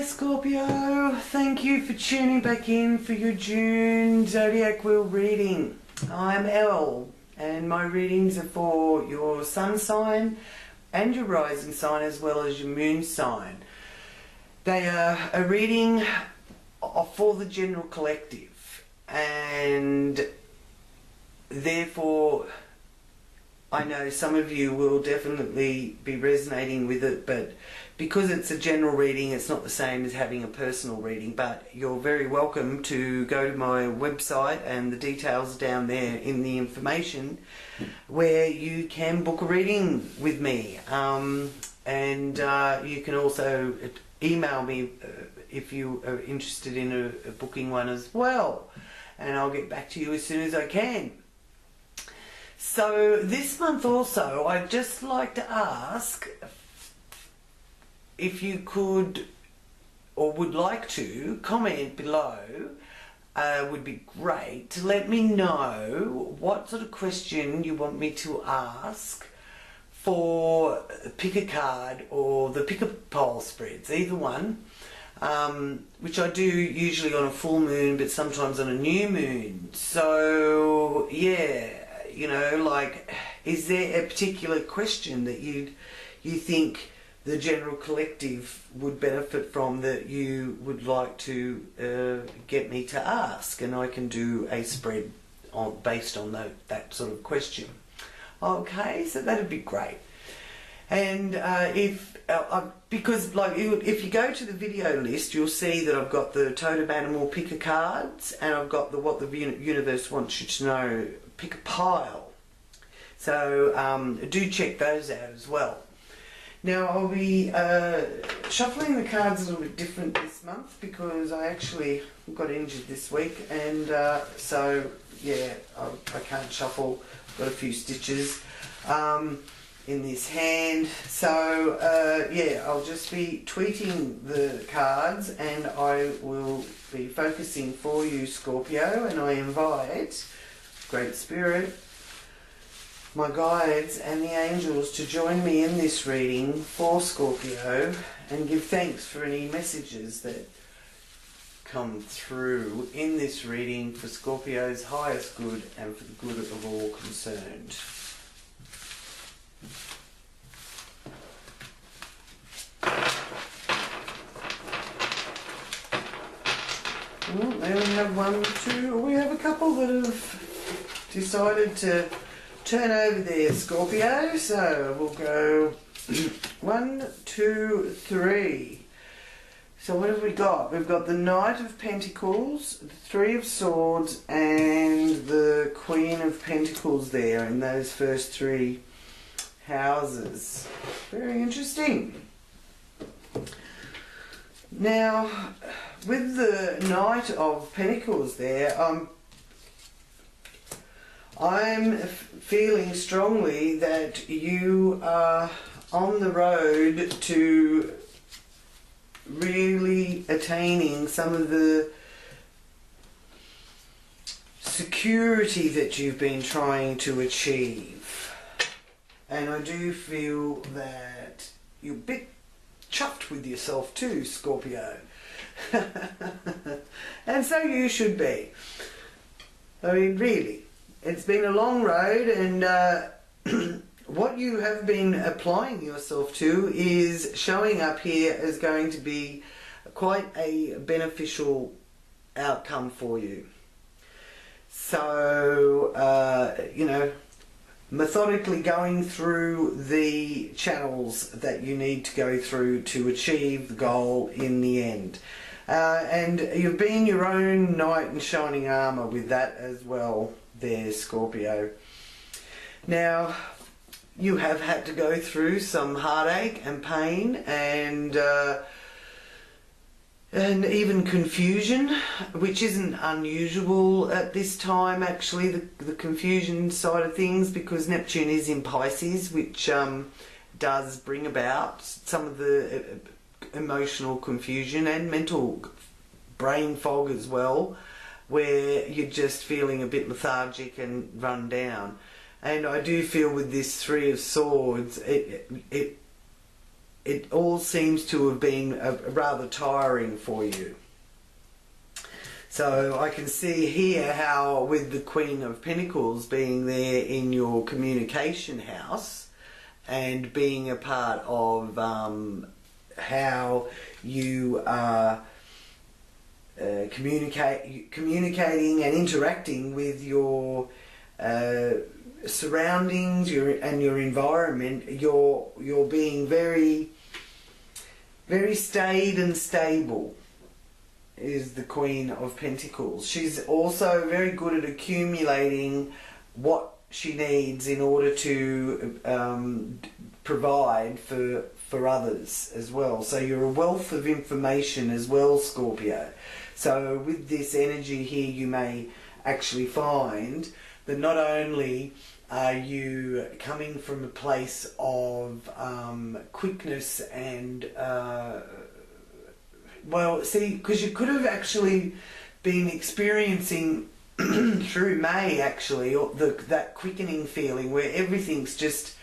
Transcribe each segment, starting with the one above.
Scorpio, thank you for tuning back in for your June Zodiac Wheel reading. I'm Elle and my readings are for your sun sign and your rising sign as well as your moon sign. They are a reading for the general collective, and therefore I know some of you will definitely be resonating with it, but because it's a general reading, it's not the same as having a personal reading. But you're very welcome to go to my website, and the details down there in the information where you can book a reading with me. And you can also email me if you are interested in a booking one as well, and I'll get back to you as soon as I can. So this month also, I'd just like to ask if you could or would like to comment below. Would be great to let me know what sort of question you want me to ask for pick a card or the pick a pole spreads, either one, which I do usually on a full moon but sometimes on a new moon. So yeah, you know, like, is there a particular question that you think the general collective would benefit from, that you would like to get me to ask, and I can do a spread based on that sort of question. Okay, so that'd be great. And because like if you go to the video list, you'll see that I've got the totem animal picker cards, and I've got the what the universe wants you to know pick a pile. So do check those out as well. Now I'll be shuffling the cards a little bit different this month because I actually got injured this week, and so yeah, I can't shuffle. I've got a few stitches in this hand, so yeah, I'll just be tweeting the cards, and I will be focusing for you, Scorpio, and I invite Great Spirit, my guides and the angels to join me in this reading for Scorpio, and give thanks for any messages that come through in this reading for Scorpio's highest good and for the good of all concerned. Well, there we have one, two, we have a couple that have decided to turn over there, Scorpio. So we'll go 1, 2, 3. So what have we got? We've got the Knight of Pentacles, the Three of Swords, and the Queen of Pentacles there in those first three houses. Very interesting. Now, with the Knight of Pentacles there, I'm feeling strongly that you are on the road to really attaining some of the security that you've been trying to achieve. And I do feel that you're a bit chuffed with yourself too, Scorpio. And so you should be. I mean, really. It's been a long road, and what you have been applying yourself to is showing up here as going to be quite a beneficial outcome for you. So, you know, methodically going through the channels that you need to go through to achieve the goal in the end. And you've been your own knight in shining armour with that as well there, Scorpio. Now, you have had to go through some heartache and pain and even confusion, which isn't unusual at this time, actually, the confusion side of things, because Neptune is in Pisces, which does bring about some of the emotional confusion and mental brain fog as well, where you're just feeling a bit lethargic and run down. And I do feel with this Three of Swords, it it all seems to have been rather tiring for you. So I can see here how, with the Queen of Pentacles being there in your communication house and being a part of how you are communicating and interacting with your surroundings, and your environment, you're being very, very staid and stable, is the Queen of Pentacles. She's also very good at accumulating what she needs in order to provide for others as well. So you're a wealth of information as well, Scorpio. So with this energy here, you may actually find that not only are you coming from a place of quickness and well, see, because you could have actually been experiencing through May, actually, that quickening feeling where everything's just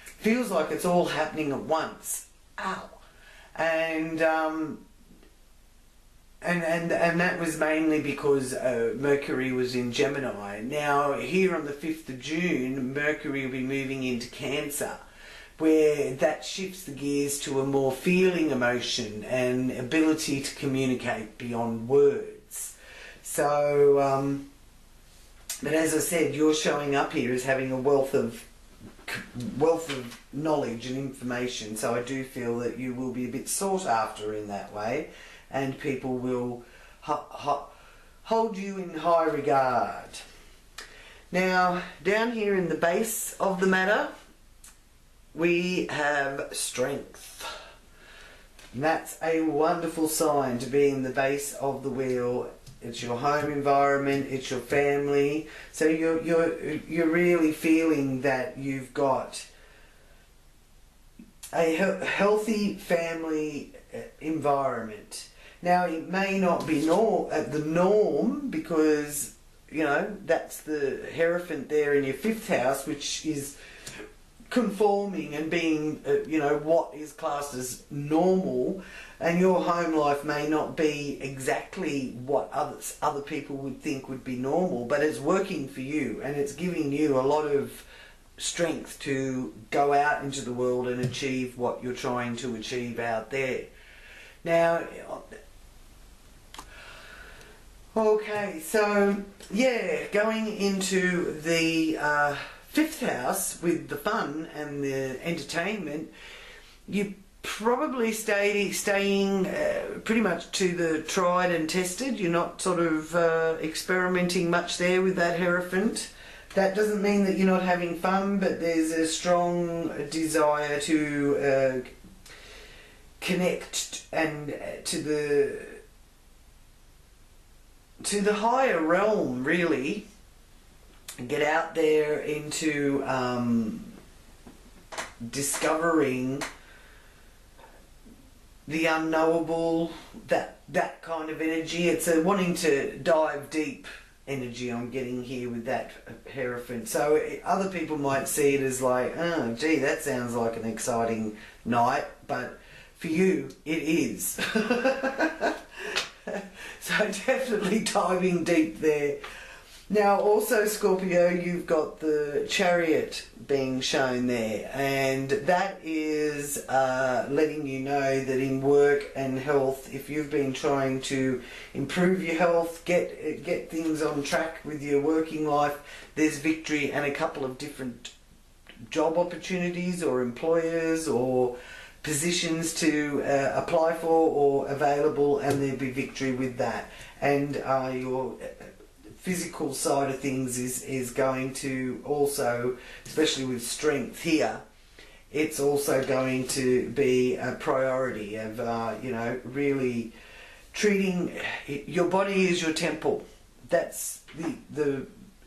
feels like it's all happening at once. Ow! And that was mainly because Mercury was in Gemini. Now, here on the 5th of June, Mercury will be moving into Cancer, where that shifts the gears to a more feeling emotion and ability to communicate beyond words. So, but as I said, you're showing up here as having a wealth of knowledge and information. So I do feel that you will be a bit sought after in that way, and people will hold you in high regard. Now, down here in the base of the matter, we have strength. And that's a wonderful sign to be in the base of the wheel. It's your home environment, it's your family. So you're really feeling that you've got a healthy family environment. Now, it may not be the norm, because, you know, that's the Hierophant there in your 5th house, which is conforming and being, you know, what is classed as normal, and your home life may not be exactly what other people would think would be normal, but it's working for you, and it's giving you a lot of strength to go out into the world and achieve what you're trying to achieve out there. Now, okay, so yeah, going into the 5th house with the fun and the entertainment, you probably staying pretty much to the tried and tested. You're not sort of experimenting much there with that Hierophant. That doesn't mean that you're not having fun, but there's a strong desire to connect and to the higher realm, really. Get out there into discovering the unknowable, that kind of energy. It's a wanting to dive deep energy I'm getting here with that Hierophant. So other people might see it as like, oh gee, that sounds like an exciting night, but for you it is. So definitely diving deep there. Now also, Scorpio, you've got the Chariot being shown there, and that is letting you know that in work and health, if you've been trying to improve your health, get things on track with your working life, there's victory and a couple of different job opportunities or employers or positions to apply for or available, and there'll be victory with that. And your physical side of things is going to also, especially with strength here, it's also going to be a priority of, you know, really treating your body as your temple. That's the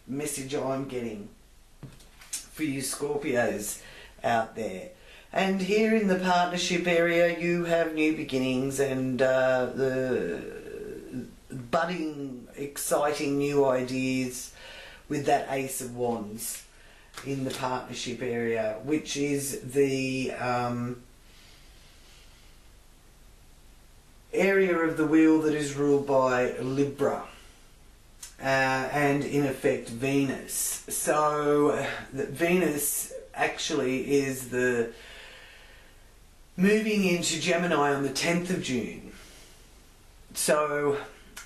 message I'm getting for you Scorpios out there. And here in the partnership area, you have new beginnings and the budding, exciting new ideas with that Ace of Wands in the partnership area, which is the area of the wheel that is ruled by Libra. And in effect Venus. So Venus actually is the moving into Gemini on the 10th of June. So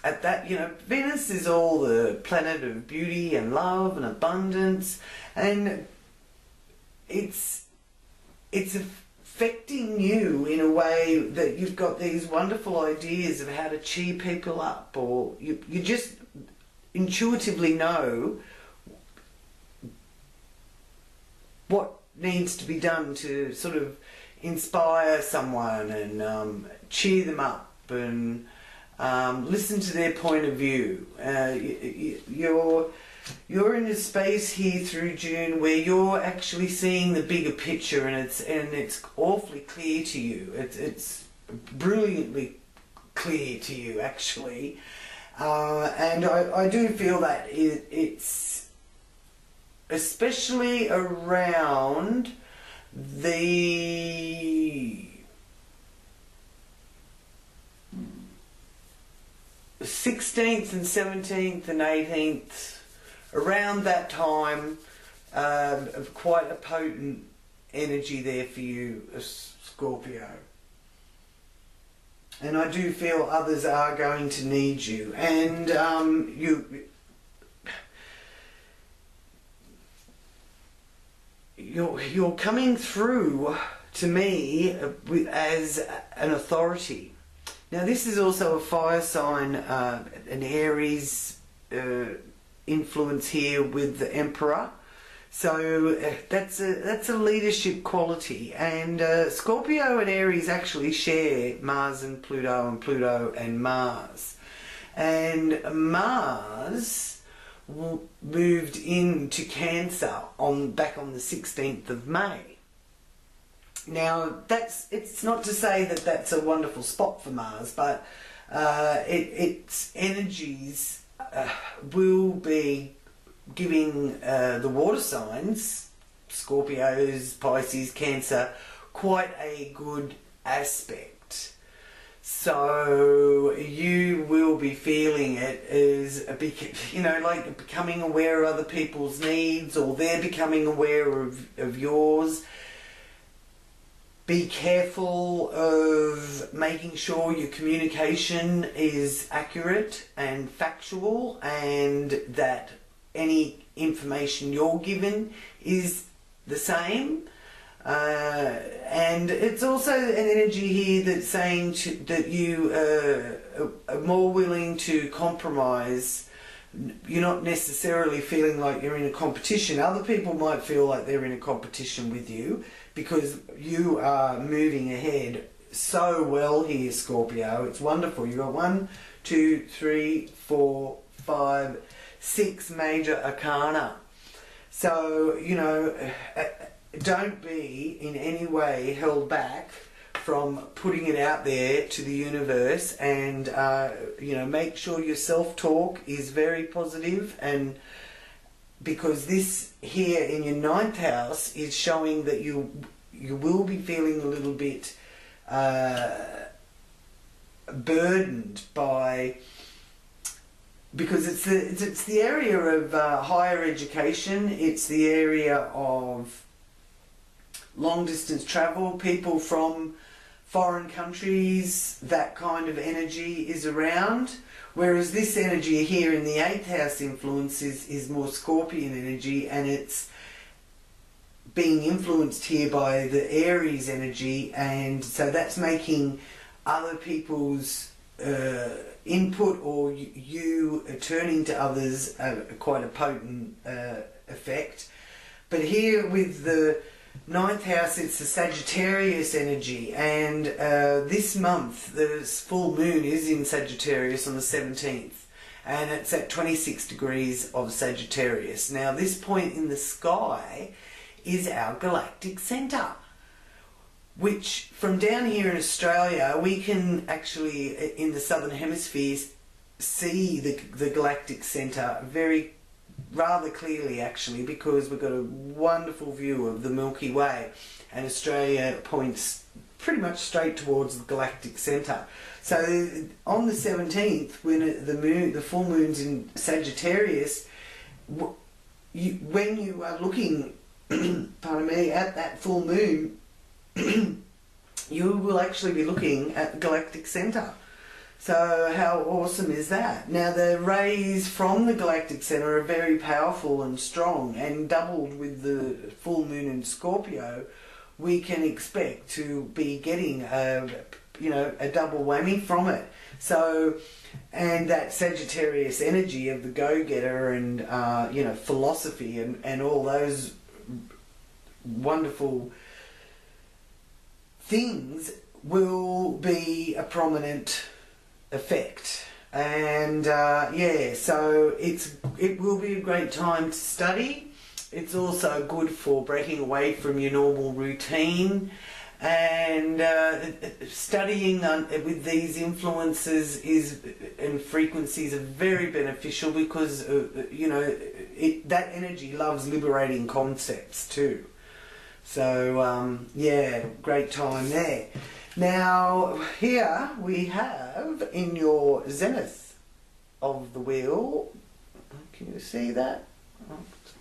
at that, you know, Venus is all the planet of beauty and love and abundance, and it's affecting you in a way that you've got these wonderful ideas of how to cheer people up, or you just intuitively know what needs to be done to sort of inspire someone and cheer them up and listen to their point of view. You're in a space here through June where you're actually seeing the bigger picture, and it's awfully clear to you. It's brilliantly clear to you, actually. And I do feel that it's especially around the 16th and 17th and 18th, around that time, of quite a potent energy there for you, Scorpio. And I do feel others are going to need you, and you're coming through to me as an authority. Now this is also a fire sign, an Aries influence here with the Emperor. So that's a leadership quality, and Scorpio and Aries actually share Mars and Pluto and Mars. And Mars moved into Cancer back on the 16th of May. Now it's not to say that that's a wonderful spot for Mars, but its energies will be giving the water signs, Scorpios, Pisces, Cancer, quite a good aspect. So you will be feeling it as like becoming aware of other people's needs, or they're becoming aware of yours. Be careful of making sure your communication is accurate and factual, and that any information you're given is the same. And it's also an energy here that's saying that you are more willing to compromise. You're not necessarily feeling like you're in a competition. Other people might feel like they're in a competition with you, because you are moving ahead so well here, Scorpio. It's wonderful. You've got 1, 2, 3, 4, 5, 6 major arcana. So, don't be in any way held back from putting it out there to the universe, and make sure your self-talk is very positive, and because this here in your 9th house is showing that you will be feeling a little bit burdened by, because it's the area of higher education, it's the area of long distance travel, people from foreign countries, that kind of energy is around. Whereas this energy here in the 8th house influence is more Scorpion energy, and it's being influenced here by the Aries energy, and so that's making other people's input, or you turning to others, quite a potent effect. But here with the 9th house, it's the Sagittarius energy, and this month the full moon is in Sagittarius on the 17th, and it's at 26 degrees of Sagittarius. Now this point in the sky is our galactic centre, which from down here in Australia we can actually, in the southern hemisphere, see the galactic centre rather clearly, actually, because we've got a wonderful view of the Milky Way, and Australia points pretty much straight towards the galactic centre. So on the 17th, when the full moon's in Sagittarius, when you are looking, pardon me, at that full moon, you will actually be looking at the galactic centre. So how awesome is that? Now the rays from the galactic centre are very powerful and strong, and doubled with the full moon in Scorpio, we can expect to be getting a double whammy from it. So, and that Sagittarius energy of the go-getter and philosophy and all those wonderful things will be a prominent effect. And so it will be a great time to study. It's also good for breaking away from your normal routine, and studying with these influences and frequencies are very beneficial, because that energy loves liberating concepts too. So great time there. Now here we have in your zenith of the wheel, can you see that? Oh, it's a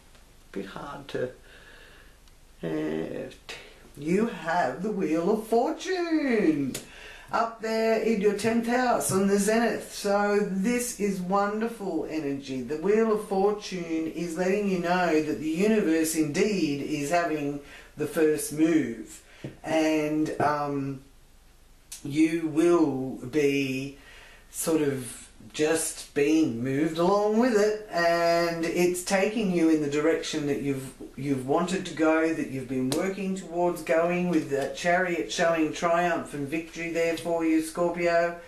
bit hard to... you have the Wheel of Fortune up there in your 10th house on the zenith. So this is wonderful energy. The Wheel of Fortune is letting you know that the universe indeed is having the first move, and you will be sort of just being moved along with it, and it's taking you in the direction that you've wanted to go, that you've been working towards going, with that Chariot showing triumph and victory there for you, Scorpio.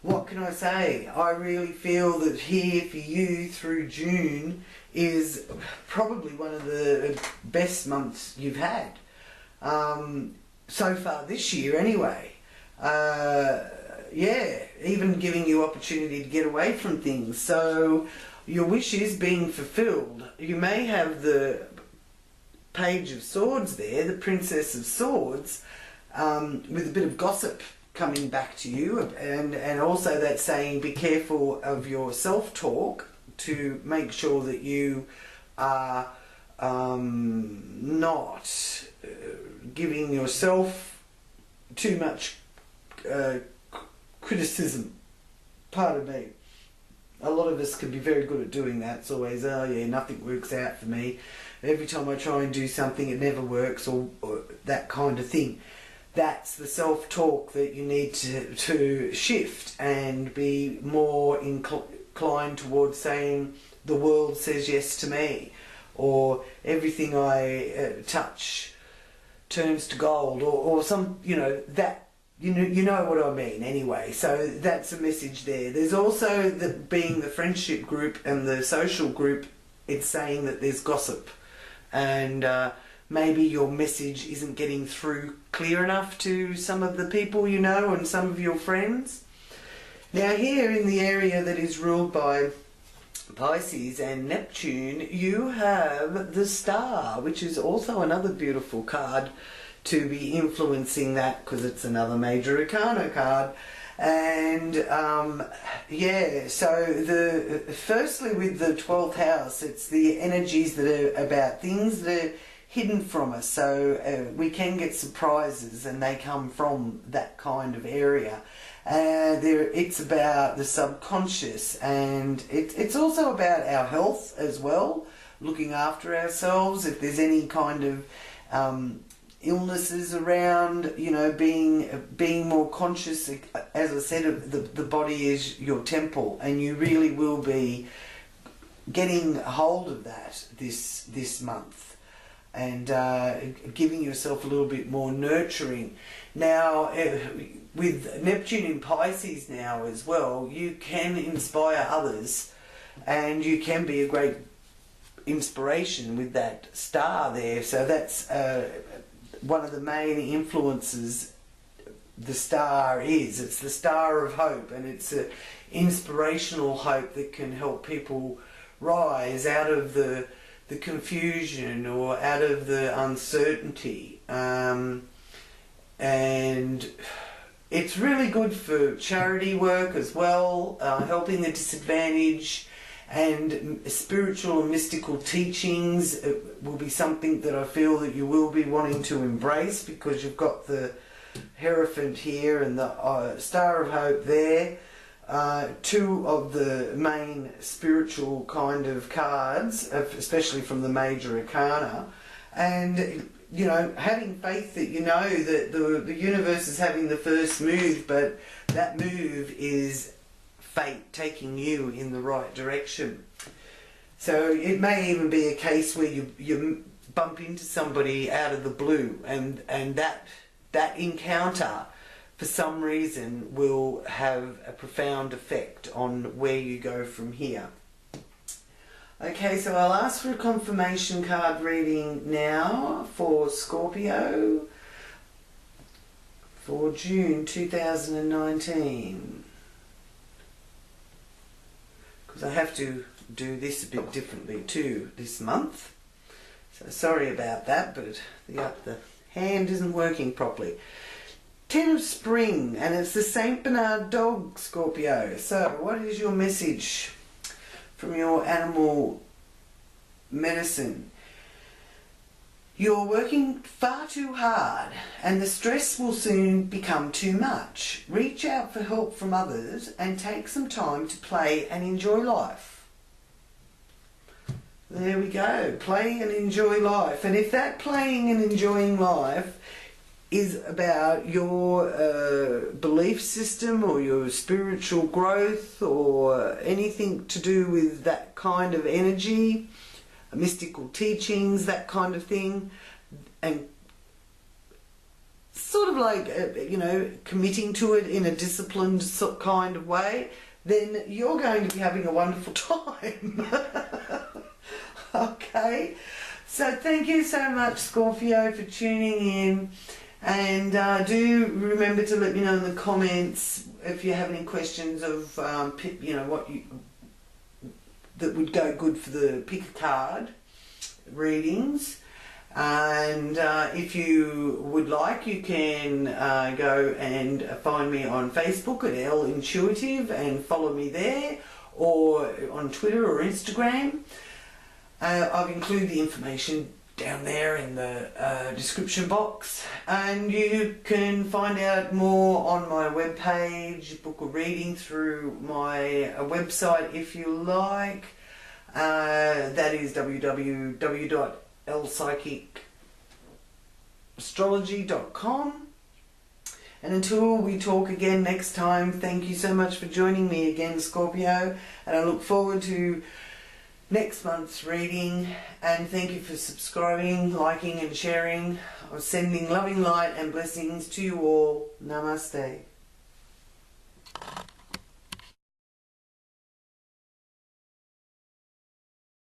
What can I say? I really feel that here for you through June is probably one of the best months you've had so far this year anyway. Even giving you opportunity to get away from things. So your wish is being fulfilled. You may have the Page of Swords there, the Princess of Swords, with a bit of gossip coming back to you, and also that saying be careful of your self-talk, to make sure that you are not giving yourself too much criticism. Pardon me. A lot of us can be very good at doing that. It's always, nothing works out for me. Every time I try and do something, it never works, or that kind of thing. That's the self-talk that you need to shift and be more inclined towards saying, the world says yes to me, or everything I touch turns to gold, or some, that. You know what I mean anyway. So that's a message there. There's also being the friendship group and the social group, it's saying that there's gossip, and maybe your message isn't getting through clear enough to some of the people you know and some of your friends. Now here in the area that is ruled by Pisces and Neptune, you have the Star, which is also another beautiful card to be influencing that, because it's another major arcana card. And so firstly with the 12th house, it's the energies that are about things that are hidden from us. So we can get surprises, and they come from that kind of area. It's about the subconscious, and it's also about our health as well, looking after ourselves. If there's any kind of illnesses around, being more conscious. As I said, the body is your temple, and you really will be getting hold of that this month, and giving yourself a little bit more nurturing. Now with Neptune in Pisces now as well, you can inspire others, and you can be a great inspiration with that Star there. So that's one of the main influences the Star is. It's the Star of Hope, and it's an inspirational hope that can help people rise out of the confusion or out of the uncertainty. and it's really good for charity work as well, helping the disadvantaged, and spiritual and mystical teachings. It will be something that I feel that you will be wanting to embrace, because you've got the Hierophant here and the Star of Hope there. Two of the main spiritual kind of cards, especially from the major arcana, and you know, having faith that you know that the universe is having the first move, but that move is fate taking you in the right direction. So it may even be a case where you bump into somebody out of the blue, and that encounter for some reason will have a profound effect on where you go from here. Okay, so I'll ask for a confirmation card reading now for Scorpio for June 2019. Because I have to do this a bit differently too this month. So sorry about that, but the hand isn't working properly. 10 of Spring, and it's the Saint Bernard dog, Scorpio. So what is your message from your animal medicine? You're working far too hard and the stress will soon become too much. Reach out for help from others and take some time to play and enjoy life. There we go. Play and enjoy life. And if that playing and enjoying life is about your belief system or your spiritual growth or anything to do with that kind of energy, mystical teachings, that kind of thing, and sort of like, you know, committing to it in a disciplined kind of way, then you're going to be having a wonderful time. Okay, so thank you so much, Scorpio, for tuning in. And do remember to let me know in the comments if you have any questions of, you know, what that would go good for the pick a card readings. And if you would like, you can go and find me on Facebook at L Intuitive and follow me there, or on Twitter or Instagram. I've included the information down there in the description box, and you can find out more on my webpage, book a reading through my website if you like. That is www.lpsychicastrology.com. And until we talk again next time, thank you so much for joining me again, Scorpio, and I look forward to next month's reading, and thank you for subscribing, liking and sharing. I'm sending loving light and blessings to you all. Namaste.